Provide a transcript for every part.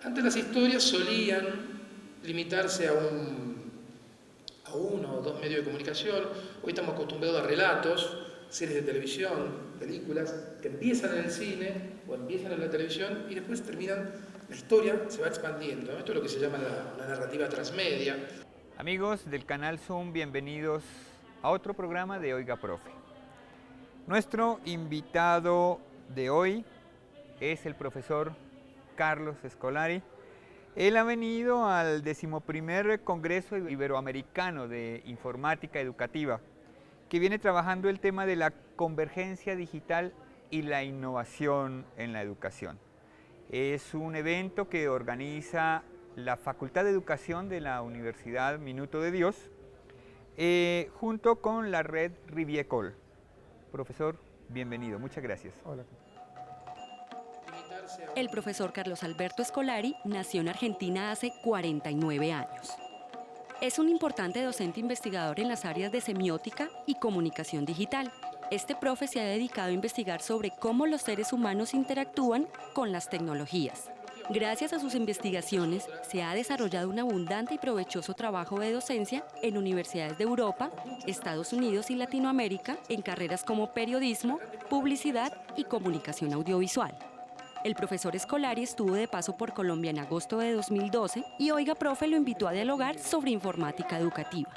Antes las historias solían limitarse a uno o dos medios de comunicación. Hoy estamos acostumbrados a relatos, series de televisión, películas que empiezan en el cine o empiezan en la televisión y después terminan, la historia se va expandiendo, ¿no? Esto es lo que se llama la narrativa transmedia. Amigos del canal Zoom, bienvenidos a otro programa de Oiga Profe. Nuestro invitado de hoy es el profesor Carlos Scolari. Él ha venido al 11º Congreso Iberoamericano de Informática Educativa, que viene trabajando el tema de la convergencia digital y la innovación en la educación. Es un evento que organiza la Facultad de Educación de la Universidad Minuto de Dios, junto con la red Riviecol. Profesor, bienvenido, muchas gracias. Hola. El profesor Carlos Alberto Scolari nació en Argentina hace 49 años. Es un importante docente investigador en las áreas de semiótica y comunicación digital. Este profe se ha dedicado a investigar sobre cómo los seres humanos interactúan con las tecnologías. Gracias a sus investigaciones, se ha desarrollado un abundante y provechoso trabajo de docencia en universidades de Europa, Estados Unidos y Latinoamérica en carreras como periodismo, publicidad y comunicación audiovisual. El profesor Scolari estuvo de paso por Colombia en agosto de 2012 y Oiga Profe lo invitó a dialogar sobre informática educativa.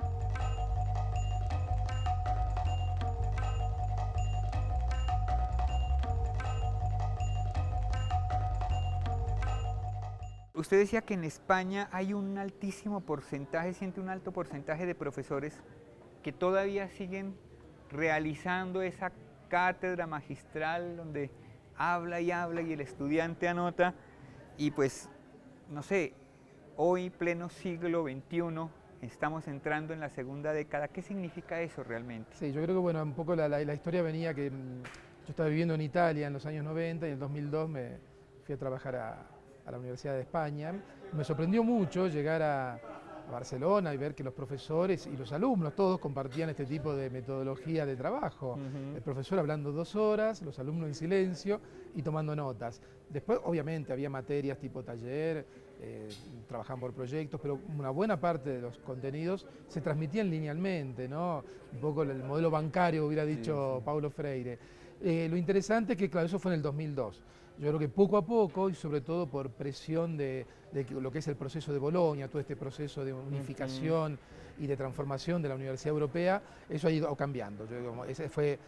Usted decía que en España hay un altísimo porcentaje, siente un alto porcentaje de profesores que todavía siguen realizando esa cátedra magistral donde habla y el estudiante anota y pues, no sé, hoy pleno siglo XXI estamos entrando en la segunda década. ¿Qué significa eso realmente? Sí, yo creo que bueno, un poco la historia venía que yo estaba viviendo en Italia en los años 90 y en el 2002 me fui a trabajar a la Universidad de España. Me sorprendió mucho llegar a Barcelona y ver que los profesores y los alumnos todos compartían este tipo de metodología de trabajo. El profesor hablando 2 horas, los alumnos en silencio y tomando notas. Después obviamente había materias tipo taller, trabajaban por proyectos, pero una buena parte de los contenidos se transmitían linealmente, ¿no? Un poco el modelo bancario hubiera dicho Paulo Freire. Lo interesante es que, claro, eso fue en el 2002. Yo creo que poco a poco, y sobre todo por presión de lo que es el proceso de Bolonia, todo este proceso de unificación y de transformación de la Universidad Europea, eso ha ido cambiando. Yo digo, ese fue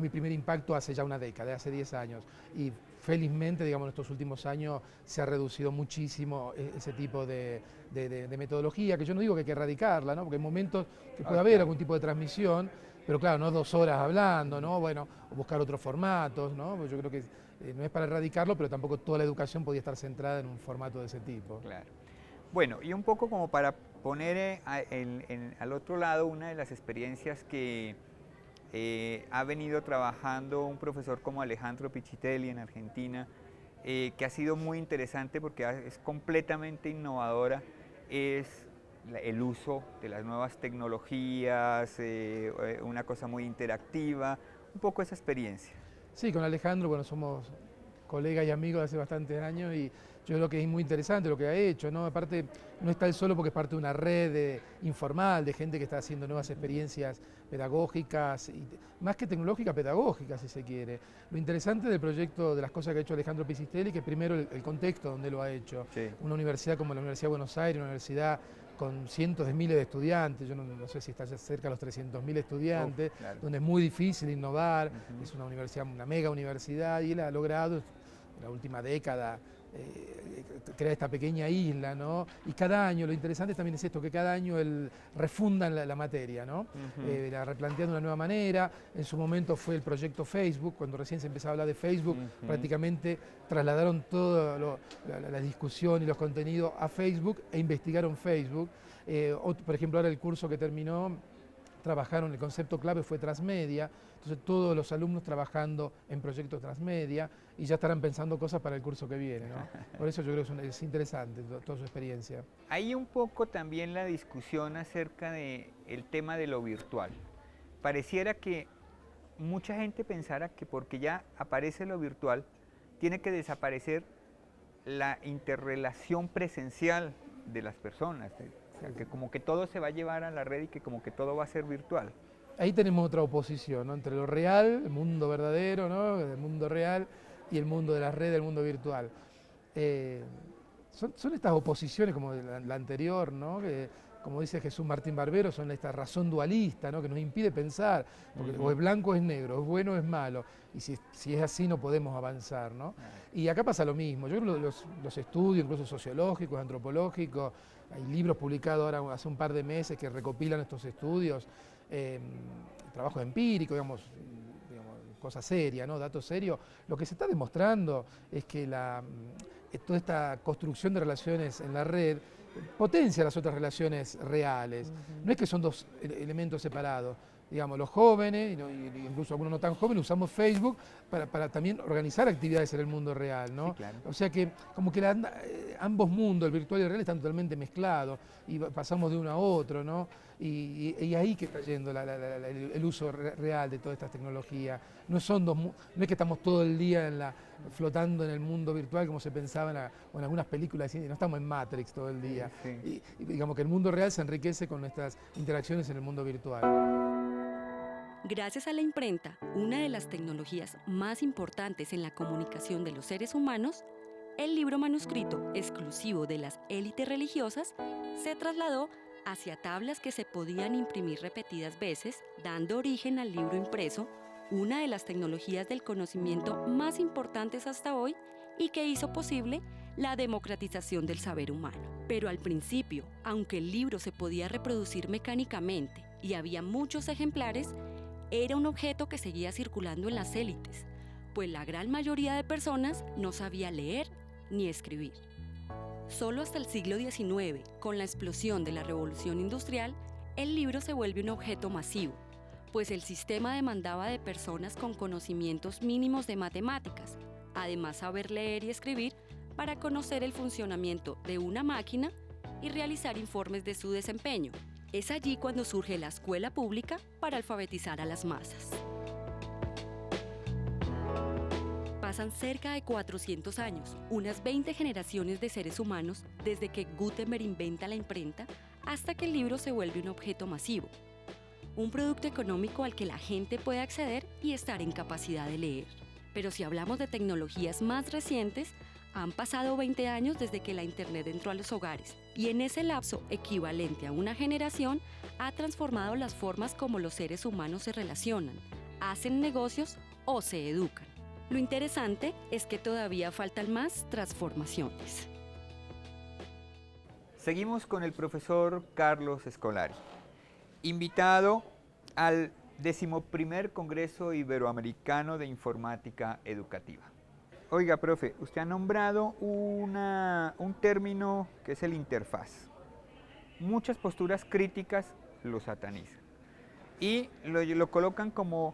mi primer impacto hace ya una década, hace 10 años. Y felizmente, digamos, en estos últimos años se ha reducido muchísimo ese tipo de metodología, que yo no digo que hay que erradicarla, ¿no? Porque hay momentos que puede haber algún tipo de transmisión, pero claro, no 2 horas hablando, ¿no? Bueno, o buscar otros formatos, ¿no? Pues yo creo que no es para erradicarlo, pero tampoco toda la educación podía estar centrada en un formato de ese tipo. Claro. Bueno, y un poco como para poner al otro lado una de las experiencias que ha venido trabajando un profesor como Alejandro Pichitelli en Argentina, que ha sido muy interesante porque es completamente innovadora, es el uso de las nuevas tecnologías, una cosa muy interactiva, un poco esa experiencia. Sí, con Alejandro, bueno, somos colegas y amigos de hace bastantes años y yo creo que es muy interesante lo que ha hecho, ¿no? Aparte, no está él solo porque es parte de una red informal de gente que está haciendo nuevas experiencias pedagógicas, y más que tecnológicas, pedagógicas, si se quiere. Lo interesante del proyecto, de las cosas que ha hecho Alejandro Pisistelli, que primero el contexto donde lo ha hecho. Sí. Una universidad como la Universidad de Buenos Aires, una universidad con cientos de miles de estudiantes, yo no sé si está ya cerca de los 300.000 estudiantes, Claro. donde es muy difícil innovar, es una universidad, una mega universidad, y él ha logrado en la última década crear esta pequeña isla, ¿no? Y cada año, lo interesante también es esto, que cada año él refunda la materia, ¿no? La replantea de una nueva manera. En su momento fue el proyecto Facebook, cuando recién se empezaba a hablar de Facebook, prácticamente trasladaron toda la discusión y los contenidos a Facebook e investigaron Facebook. Por ejemplo, ahora el curso que terminó, trabajaron, el concepto clave fue transmedia, entonces todos los alumnos trabajando en proyectos transmedia y ya estarán pensando cosas para el curso que viene, ¿no? Por eso yo creo que es interesante toda su experiencia. Hay un poco también la discusión acerca del tema de lo virtual. Pareciera que mucha gente pensara que porque ya aparece lo virtual, tiene que desaparecer la interrelación presencial de las personas, o sea, que como que todo se va a llevar a la red y que como que todo va a ser virtual. Ahí tenemos otra oposición, ¿no? Entre lo real, el mundo verdadero, ¿no? El mundo real y el mundo de las redes, el mundo virtual. Son estas oposiciones como la anterior, ¿no? Que, como dice Jesús Martín Barbero, son esta razón dualista, ¿no? Que nos impide pensar, porque o es blanco o es negro, es bueno o es malo, y si es así no podemos avanzar, ¿no? Y acá pasa lo mismo. Yo creo que los estudios, incluso sociológicos, antropológicos, hay libros publicados ahora hace un par de meses que recopilan estos estudios, trabajo empírico, digamos, cosa seria, ¿no? Datos serios. Lo que se está demostrando es que toda esta construcción de relaciones en la red potencia las otras relaciones reales. No es que son dos elementos separados. Digamos, los jóvenes, incluso algunos no tan jóvenes, usamos Facebook para también organizar actividades en el mundo real, ¿no? Sí, claro. O sea que como que ambos mundos, el virtual y el real, están totalmente mezclados y pasamos de uno a otro, ¿no? Y ahí que está yendo el uso real de todas estas tecnologías. No es que estamos todo el día flotando en el mundo virtual como se pensaba en algunas películas, no estamos en Matrix todo el día. Sí. Y digamos que el mundo real se enriquece con nuestras interacciones en el mundo virtual. Gracias a la imprenta, una de las tecnologías más importantes en la comunicación de los seres humanos, el libro manuscrito, exclusivo de las élites religiosas, se trasladó hacia tablas que se podían imprimir repetidas veces, dando origen al libro impreso, una de las tecnologías del conocimiento más importantes hasta hoy y que hizo posible la democratización del saber humano. Pero al principio, aunque el libro se podía reproducir mecánicamente y había muchos ejemplares, era un objeto que seguía circulando en las élites, pues la gran mayoría de personas no sabía leer ni escribir. Solo hasta el siglo XIX, con la explosión de la Revolución Industrial, el libro se vuelve un objeto masivo, pues el sistema demandaba de personas con conocimientos mínimos de matemáticas, además saber leer y escribir para conocer el funcionamiento de una máquina y realizar informes de su desempeño. Es allí cuando surge la escuela pública para alfabetizar a las masas. Pasan cerca de 400 años, unas 20 generaciones de seres humanos, desde que Gutenberg inventa la imprenta hasta que el libro se vuelve un objeto masivo, un producto económico al que la gente puede acceder y estar en capacidad de leer. Pero si hablamos de tecnologías más recientes, han pasado 20 años desde que la Internet entró a los hogares y en ese lapso, equivalente a una generación, ha transformado las formas como los seres humanos se relacionan, hacen negocios o se educan. Lo interesante es que todavía faltan más transformaciones. Seguimos con el profesor Carlos Scolari, invitado al 11º Congreso Iberoamericano de Informática Educativa. Oiga, profe, usted ha nombrado un término que es el interfaz. Muchas posturas críticas lo satanizan y lo colocan como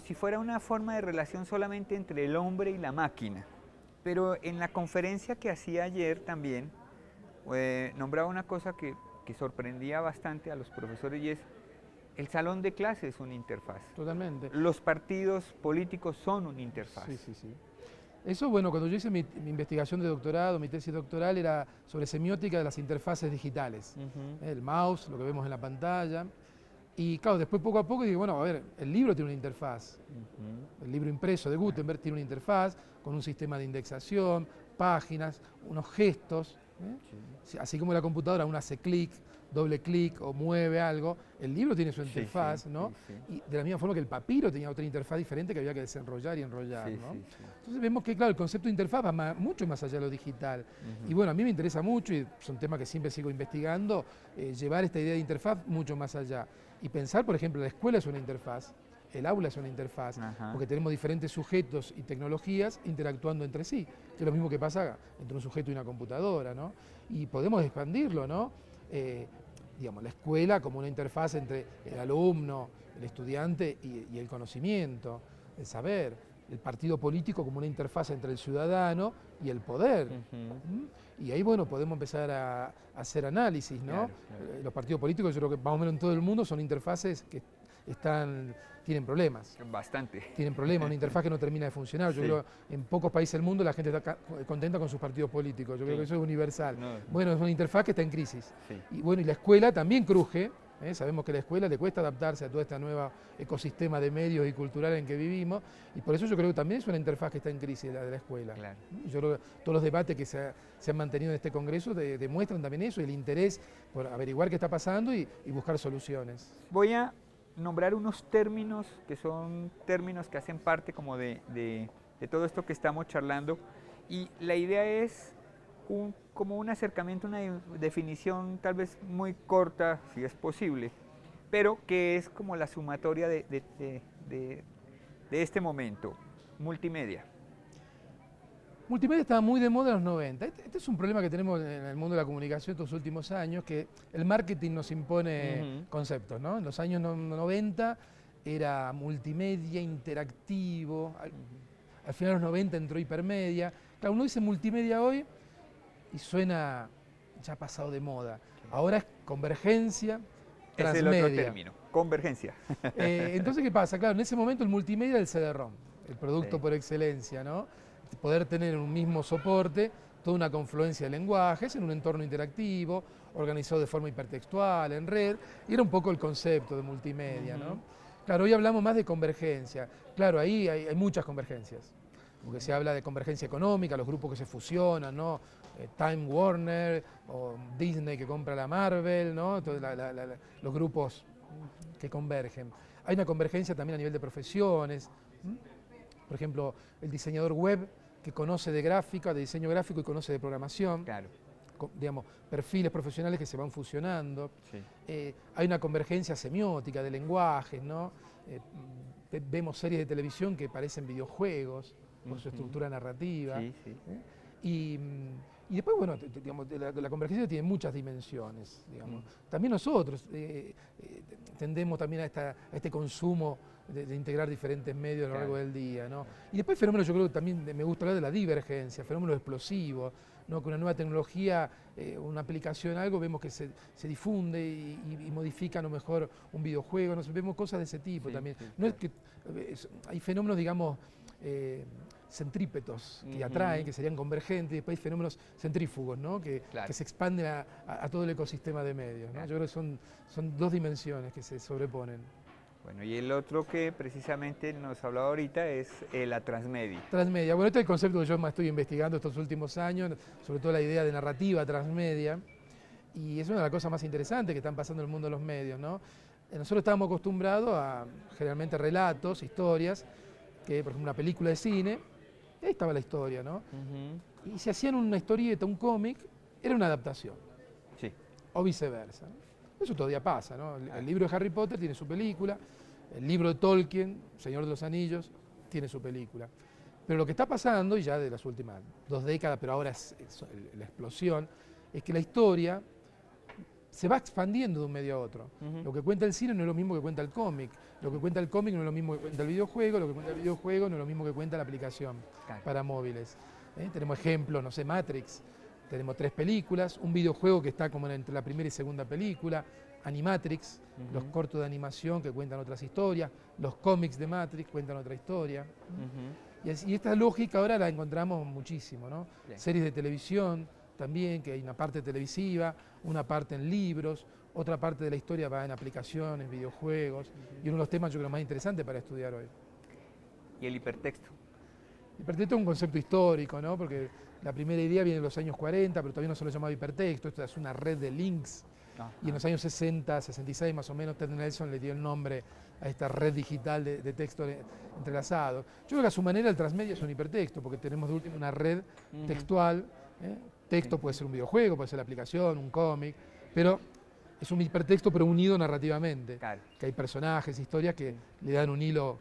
si fuera una forma de relación solamente entre el hombre y la máquina. Pero en la conferencia que hacía ayer también, nombraba una cosa que sorprendía bastante a los profesores y es: el salón de clase es una interfaz. Totalmente. Los partidos políticos son una interfaz. Sí. Eso, bueno, cuando yo hice mi investigación de doctorado, mi tesis doctoral era sobre semiótica de las interfaces digitales. El mouse, lo que vemos en la pantalla. Y claro, después poco a poco dije, bueno, a ver, el libro tiene una interfaz. El libro impreso de Gutenberg tiene una interfaz con un sistema de indexación, páginas, unos gestos. Así como la computadora uno hace clic, doble clic o mueve algo, el libro tiene su interfaz, ¿no? Y de la misma forma que el papiro tenía otra interfaz diferente que había que desenrollar y enrollar, ¿no? Entonces vemos que, claro, el concepto de interfaz va mucho más allá de lo digital. Y bueno, a mí me interesa mucho, y son temas que siempre sigo investigando, llevar esta idea de interfaz mucho más allá. Y pensar, por ejemplo, la escuela es una interfaz, el aula es una interfaz, porque tenemos diferentes sujetos y tecnologías interactuando entre sí, que es lo mismo que pasa entre un sujeto y una computadora, ¿no? Y podemos expandirlo, ¿no? Digamos, la escuela como una interfaz entre el alumno, el estudiante y el conocimiento, el saber. El partido político como una interfaz entre el ciudadano y el poder. Y ahí, bueno, podemos empezar a hacer análisis, ¿no? Claro. Los partidos políticos, yo creo que más o menos en todo el mundo son interfaces que tienen problemas. Bastante. Tienen problemas, una interfaz que no termina de funcionar. Yo Sí. creo que en pocos países del mundo la gente está contenta con sus partidos políticos. Yo creo Sí. que eso es universal. No. Bueno, es una interfaz que está en crisis. Sí. Y bueno, y la escuela también cruje. Sabemos que a la escuela le cuesta adaptarse a todo este nuevo ecosistema de medios y cultural en que vivimos. Y por eso yo creo que también es una interfaz que está en crisis, la de la escuela. Claro. Yo creo que todos los debates que se han mantenido en este Congreso demuestran también eso, el interés por averiguar qué está pasando y buscar soluciones. Voy a nombrar unos términos que son términos que hacen parte como de todo esto que estamos charlando, y la idea es como un acercamiento, una definición tal vez muy corta, si es posible, pero que es como la sumatoria de este momento. Multimedia. Multimedia estaba muy de moda en los 90. Este es un problema que tenemos en el mundo de la comunicación estos últimos años, que el marketing nos impone conceptos, ¿no? En los años 90 era multimedia, interactivo, al final de los 90 entró hipermedia. Claro, uno dice multimedia hoy y suena ya pasado de moda. Ahora es convergencia, transmedia. Es el otro término, convergencia. Entonces, ¿qué pasa? Claro, en ese momento el multimedia era el CD-ROM, el producto Sí. por excelencia, ¿no? Poder tener en un mismo soporte toda una confluencia de lenguajes en un entorno interactivo, organizado de forma hipertextual, en red, y era un poco el concepto de multimedia, ¿no? Claro, hoy hablamos más de convergencia. Claro, ahí hay muchas convergencias, porque se habla de convergencia económica, los grupos que se fusionan, ¿no? Time Warner o Disney que compra la Marvel, ¿no? Los grupos que convergen. Hay una convergencia también a nivel de profesiones. Por ejemplo, el diseñador web que conoce de gráfica, de diseño gráfico y conoce de programación. Claro. Digamos, perfiles profesionales que se van fusionando. Sí. Hay una convergencia semiótica de lenguajes, ¿no? Vemos series de televisión que parecen videojuegos por su estructura narrativa. Sí, sí. Y después, bueno, digamos, la convergencia tiene muchas dimensiones, digamos. También nosotros tendemos también a este consumo de integrar diferentes medios a lo largo del día, ¿no? Y después fenómenos, yo creo que también me gusta hablar de la divergencia, fenómenos explosivos, ¿no? Con una nueva tecnología, una aplicación, algo, vemos que se difunde y modifica a lo mejor un videojuego, ¿no? Vemos cosas de ese tipo también. No es que hay fenómenos, digamos, centrípetos que atraen, que serían convergentes, y después hay fenómenos centrífugos, ¿no? que se expanden a todo el ecosistema de medios, ¿no? Yo creo que son dos dimensiones que se sobreponen. Bueno, y el otro que precisamente nos hablaba ahorita es la transmedia. Transmedia, bueno, este es el concepto que yo más estoy investigando estos últimos años, sobre todo la idea de narrativa transmedia, y es una de las cosas más interesantes que están pasando en el mundo de los medios, ¿no? Nosotros estábamos acostumbrados a generalmente relatos, historias, que por ejemplo una película de cine, ahí estaba la historia, ¿no? Y si hacían una historieta, un cómic, era una adaptación. Sí. O viceversa, ¿no? Eso todavía pasa, ¿no? El libro de Harry Potter tiene su película, el libro de Tolkien, Señor de los Anillos, tiene su película. Pero lo que está pasando, y ya de las últimas 2 décadas, pero ahora es la explosión, es que la historia se va expandiendo de un medio a otro. Lo que cuenta el cine no es lo mismo que cuenta el cómic, lo que cuenta el cómic no es lo mismo que cuenta el videojuego, lo que cuenta el videojuego no es lo mismo que cuenta la aplicación para móviles. Tenemos ejemplos, no sé, Matrix, tenemos 3 películas, un videojuego que está como entre la primera y segunda película, Animatrix, los cortos de animación que cuentan otras historias, los cómics de Matrix cuentan otra historia. Y esta lógica ahora la encontramos muchísimo, ¿no? Series de televisión también, que hay una parte televisiva, una parte en libros, otra parte de la historia va en aplicaciones, videojuegos, y uno de los temas yo creo más interesantes para estudiar hoy. ¿Y el hipertexto? El hipertexto es un concepto histórico, ¿no? Porque la primera idea viene de los años 40, pero todavía no se lo llamaba hipertexto, esto es una red de links. Y en los años 60, 66 más o menos, Ted Nelson le dio el nombre a esta red digital de texto entrelazado. Yo creo que a su manera el transmedia es un hipertexto, porque tenemos de último una red textual. Texto puede ser un videojuego, puede ser la aplicación, un cómic, pero es un hipertexto pero unido narrativamente. Claro. Que hay personajes, historias que le dan un hilo,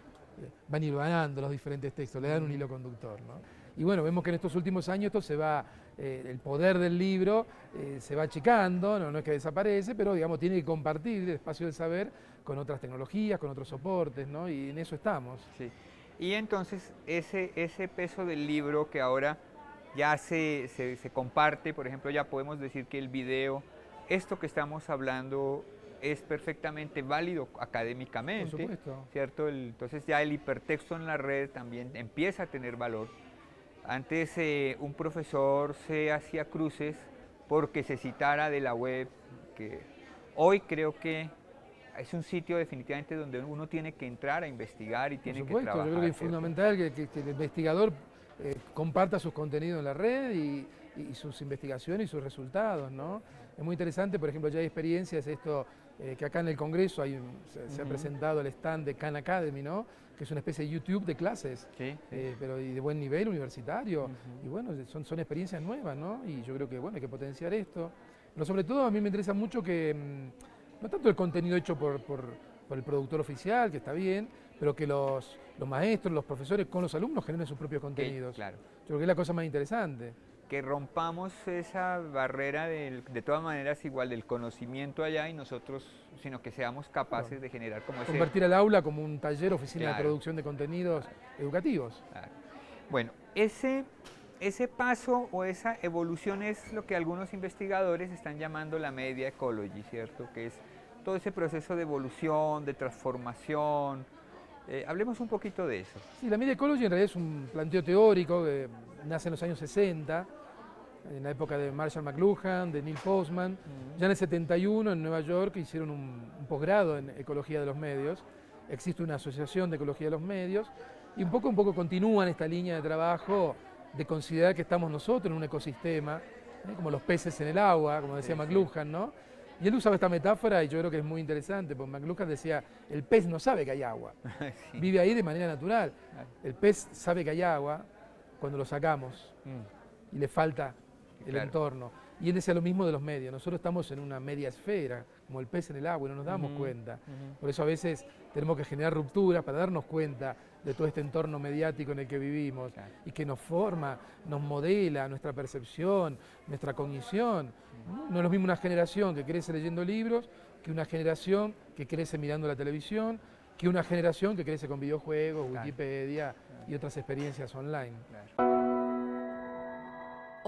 van hilvanando los diferentes textos, le dan un hilo conductor, ¿no? Y bueno, vemos que en estos últimos años esto se va, el poder del libro se va achicando, no es que desaparece, pero digamos tiene que compartir el espacio del saber con otras tecnologías, con otros soportes, ¿no? Y en eso estamos. Sí. Y entonces ese peso del libro que ahora ya se comparte, por ejemplo, ya podemos decir que el video, esto que estamos hablando, es perfectamente válido académicamente, Por supuesto. ¿cierto? Entonces ya el hipertexto en la red también empieza a tener valor. Antes un profesor se hacía cruces porque se citara de la web, que hoy creo que es un sitio definitivamente donde uno tiene que entrar a investigar y tiene Por que supuesto, trabajar. yo creo que es ¿cierto? fundamental que el investigador comparta sus contenidos en la red y sus investigaciones y sus resultados, ¿no? Es muy interesante, por ejemplo, ya hay experiencias, esto que acá en el Congreso se ha presentado el stand de Khan Academy, ¿no? Que es una especie de YouTube de clases, Sí, sí. pero y de buen nivel universitario. Y bueno, son experiencias nuevas, ¿no? Y yo creo que bueno, hay que potenciar esto. Pero sobre todo a mí me interesa mucho que, no tanto el contenido hecho por el productor oficial, que está bien, pero que los maestros, los profesores con los alumnos generen sus propios contenidos. Claro. Yo creo que es la cosa más interesante. Que rompamos esa barrera de todas maneras igual del conocimiento allá y nosotros, sino que seamos capaces de generar como ese... Convertir el aula como un taller, oficina Claro. de producción de contenidos educativos. Claro. Bueno, ese paso o esa evolución es lo que algunos investigadores están llamando la media ecology, ¿cierto? Que es todo ese proceso de evolución, de transformación. Hablemos un poquito de eso. Sí, la media ecology en realidad es un planteo teórico que nace en los años 60, en la época de Marshall McLuhan, de Neil Postman. Ya en el 71 en Nueva York hicieron un posgrado en ecología de los medios. Existe una asociación de ecología de los medios y un poco continúan esta línea de trabajo de considerar que estamos nosotros en un ecosistema, como los peces en el agua, como decía McLuhan, ¿no? Y él usaba esta metáfora y yo creo que es muy interesante, porque McLuhan decía, el pez no sabe que hay agua, Sí. vive ahí de manera natural. El pez sabe que hay agua cuando lo sacamos y le falta el Claro. entorno. Y él decía lo mismo de los medios, nosotros estamos en una media esfera, como el pez en el agua, y no nos damos cuenta. Por eso a veces tenemos que generar rupturas para darnos cuenta de todo este entorno mediático en el que vivimos Claro. y que nos forma, nos modela nuestra percepción, nuestra cognición. No es lo mismo una generación que crece leyendo libros que una generación que crece mirando la televisión, que una generación que crece con videojuegos, Claro. Wikipedia y otras experiencias online. Claro.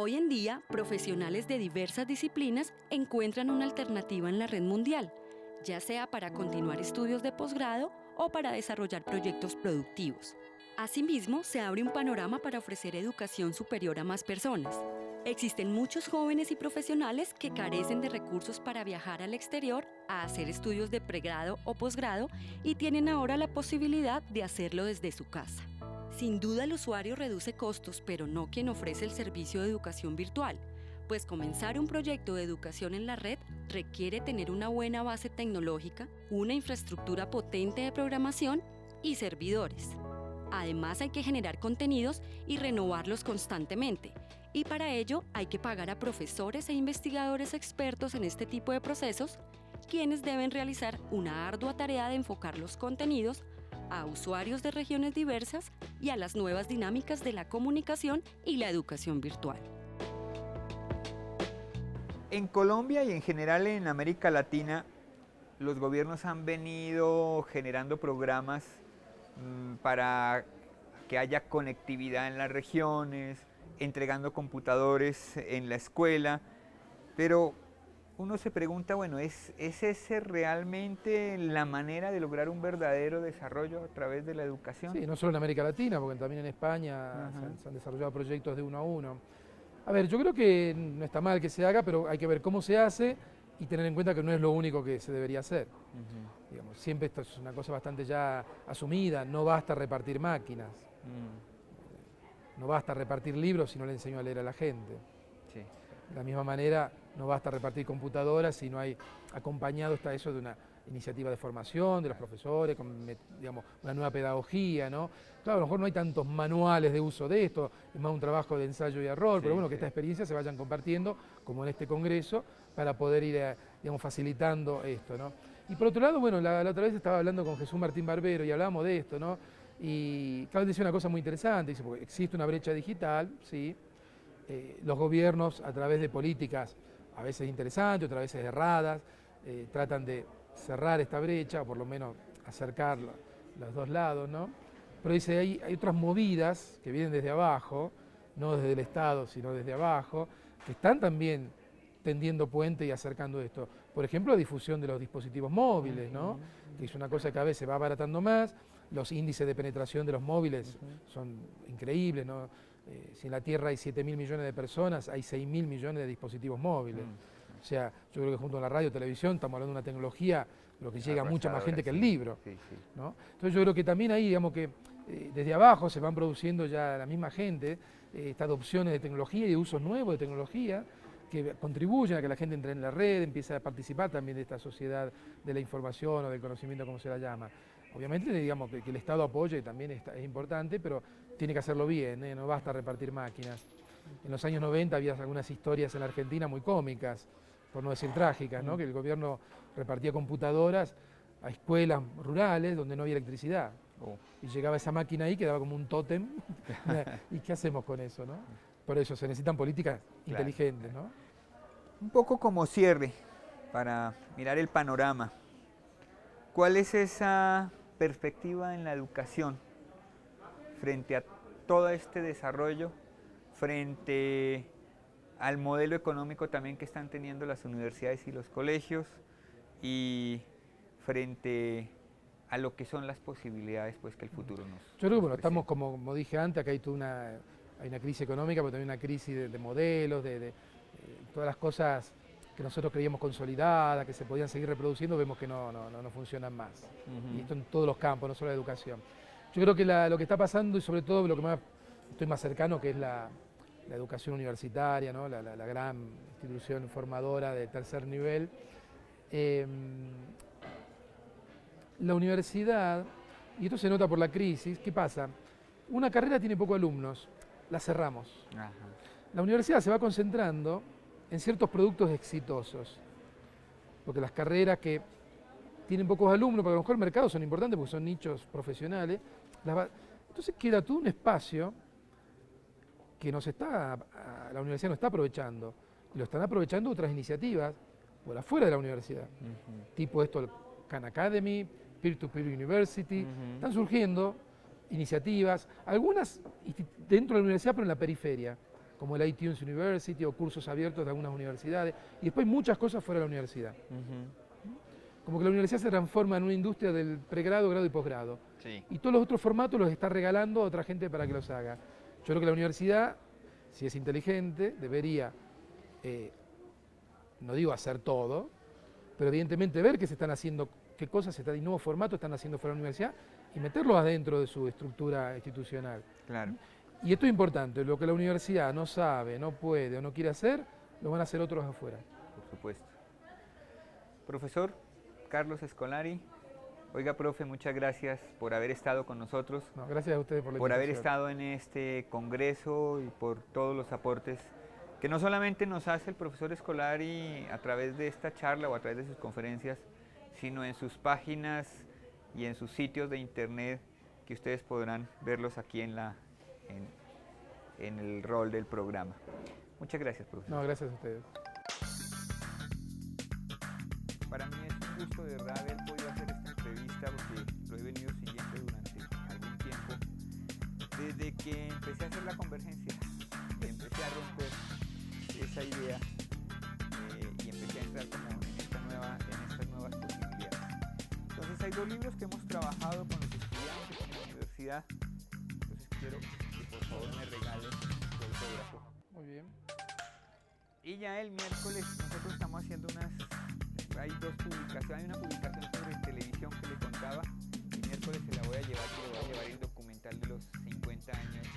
Hoy en día, profesionales de diversas disciplinas encuentran una alternativa en la red mundial, ya sea para continuar estudios de posgrado o para desarrollar proyectos productivos. Asimismo, se abre un panorama para ofrecer educación superior a más personas. Existen muchos jóvenes y profesionales que carecen de recursos para viajar al exterior a hacer estudios de pregrado o posgrado y tienen ahora la posibilidad de hacerlo desde su casa. Sin duda el usuario reduce costos, pero no quien ofrece el servicio de educación virtual, pues comenzar un proyecto de educación en la red requiere tener una buena base tecnológica, una infraestructura potente de programación y servidores. Además hay que generar contenidos y renovarlos constantemente, y para ello hay que pagar a profesores e investigadores expertos en este tipo de procesos, quienes deben realizar una ardua tarea de enfocar los contenidos a usuarios de regiones diversas y a las nuevas dinámicas de la comunicación y la educación virtual. En Colombia y en general en América Latina, los gobiernos han venido generando programas para que haya conectividad en las regiones, entregando computadores en la escuela, pero uno se pregunta, bueno, ¿es ese realmente la manera de lograr un verdadero desarrollo a través de la educación? Sí, no solo en América Latina, porque también en España se han desarrollado proyectos de 1 a 1. A ver, yo creo que no está mal que se haga, pero hay que ver cómo se hace y tener en cuenta que no es lo único que se debería hacer. Digamos, siempre esto es una cosa bastante ya asumida, no basta repartir máquinas, no basta repartir libros si no le enseño a leer a la gente. Sí. De la misma manera, no basta repartir computadoras si no hay acompañado está eso de una iniciativa de formación de los profesores, con digamos, una nueva pedagogía, ¿no? Claro, a lo mejor no hay tantos manuales de uso de esto, es más un trabajo de ensayo y error, pero bueno, que estas experiencias se vayan compartiendo, como en este congreso, para poder ir, digamos, facilitando esto, ¿no? Y por otro lado, bueno, la otra vez estaba hablando con Jesús Martín Barbero y hablábamos de esto, ¿no? Y claro, él decía una cosa muy interesante, dice, porque existe una brecha digital, sí, los gobiernos a través de políticas a veces interesantes, otras veces erradas, tratan de cerrar esta brecha, o por lo menos acercar los dos lados, ¿no? Pero dice, hay otras movidas que vienen desde abajo, no desde el Estado, sino desde abajo, que están también tendiendo puente y acercando esto. Por ejemplo, la difusión de los dispositivos móviles, ¿no? Que es una cosa que cada vez se va abaratando más. Los índices de penetración de los móviles son increíbles, ¿no? Si en la Tierra hay 7.000 millones de personas, hay 6.000 millones de dispositivos móviles. O sea, yo creo que junto a la radio y televisión estamos hablando de una tecnología, lo que llega a mucha más gente que el libro, ¿no? Entonces yo creo que también ahí, digamos que desde abajo se van produciendo ya la misma gente, estas adopciones de tecnología y de usos nuevos de tecnología que contribuyen a que la gente entre en la red, empiece a participar también de esta sociedad de la información o del conocimiento, como se la llama. Obviamente, digamos que el Estado apoye también es importante, pero tiene que hacerlo bien, no basta repartir máquinas. En los años 90 había algunas historias en la Argentina muy cómicas, por no decir trágicas, ¿no? Que el gobierno repartía computadoras a escuelas rurales donde no había electricidad. Y llegaba esa máquina ahí, quedaba como un tótem. ¿Y qué hacemos con eso, no? Por eso se necesitan políticas inteligentes, ¿no? Un poco como cierre, para mirar el panorama. ¿Cuál es esa perspectiva en la educación frente a todo este desarrollo, frente al modelo económico también que están teniendo las universidades y los colegios, y frente a lo que son las posibilidades pues, que el futuro nos Yo creo que bueno, presenta? estamos, como dije antes, acá hay una crisis económica, pero también una crisis de modelos, de todas las cosas que nosotros creíamos consolidadas, que se podían seguir reproduciendo, vemos que no funcionan más. Y esto en todos los campos, no solo la educación. Yo creo que lo que está pasando, y sobre todo lo que estoy más cercano, que es la educación universitaria, ¿no? la gran institución formadora de tercer nivel. La universidad, y esto se nota por la crisis, ¿qué pasa? Una carrera tiene pocos alumnos, la cerramos. Ajá. La universidad se va concentrando en ciertos productos exitosos, porque las carreras que tienen pocos alumnos, porque a lo mejor el mercado son importantes porque son nichos profesionales, entonces queda todo un espacio que la universidad no está aprovechando, y lo están aprovechando otras iniciativas por afuera de la universidad, tipo esto, el Khan Academy, Peer-to-Peer University, están surgiendo iniciativas, algunas dentro de la universidad pero en la periferia, como el iTunes University o cursos abiertos de algunas universidades, y después muchas cosas fuera de la universidad. Como que la universidad se transforma en una industria del pregrado, grado y posgrado. Sí. Y todos los otros formatos los está regalando a otra gente para que los haga. Yo creo que la universidad, si es inteligente, debería, no digo hacer todo, pero evidentemente ver qué se están haciendo, qué cosas y nuevos formatos están haciendo fuera de la universidad y meterlos adentro de su estructura institucional. Claro. Y esto es importante, lo que la universidad no sabe, no puede o no quiere hacer, lo van a hacer otros afuera. Por supuesto. Profesor Carlos Scolari, oiga, profe, muchas gracias por haber estado con nosotros, No, gracias a ustedes por la por haber invitación. estado en este congreso y por todos los aportes que no solamente nos hace el profesor Scolari a través de esta charla o a través de sus conferencias, sino en sus páginas y en sus sitios de internet, que ustedes podrán verlos aquí en el rol del programa. Muchas gracias, profesor. No, gracias a ustedes. Para mí es un gusto de verdad haber podido hacer esta entrevista porque lo he venido siguiendo durante algún tiempo. Desde que empecé a hacer la convergencia, empecé a romper esa idea y empecé a entrar como en estas nuevas posibilidades. Entonces hay dos libros que hemos trabajado con los estudiantes en la universidad. Entonces quiero que por favor me regalen su autógrafo. Muy bien. Y ya el miércoles nosotros estamos haciendo hay dos publicaciones, hay una publicación sobre televisión que le contaba, el miércoles se la voy a llevar y le voy a llevar el documental de los 50 años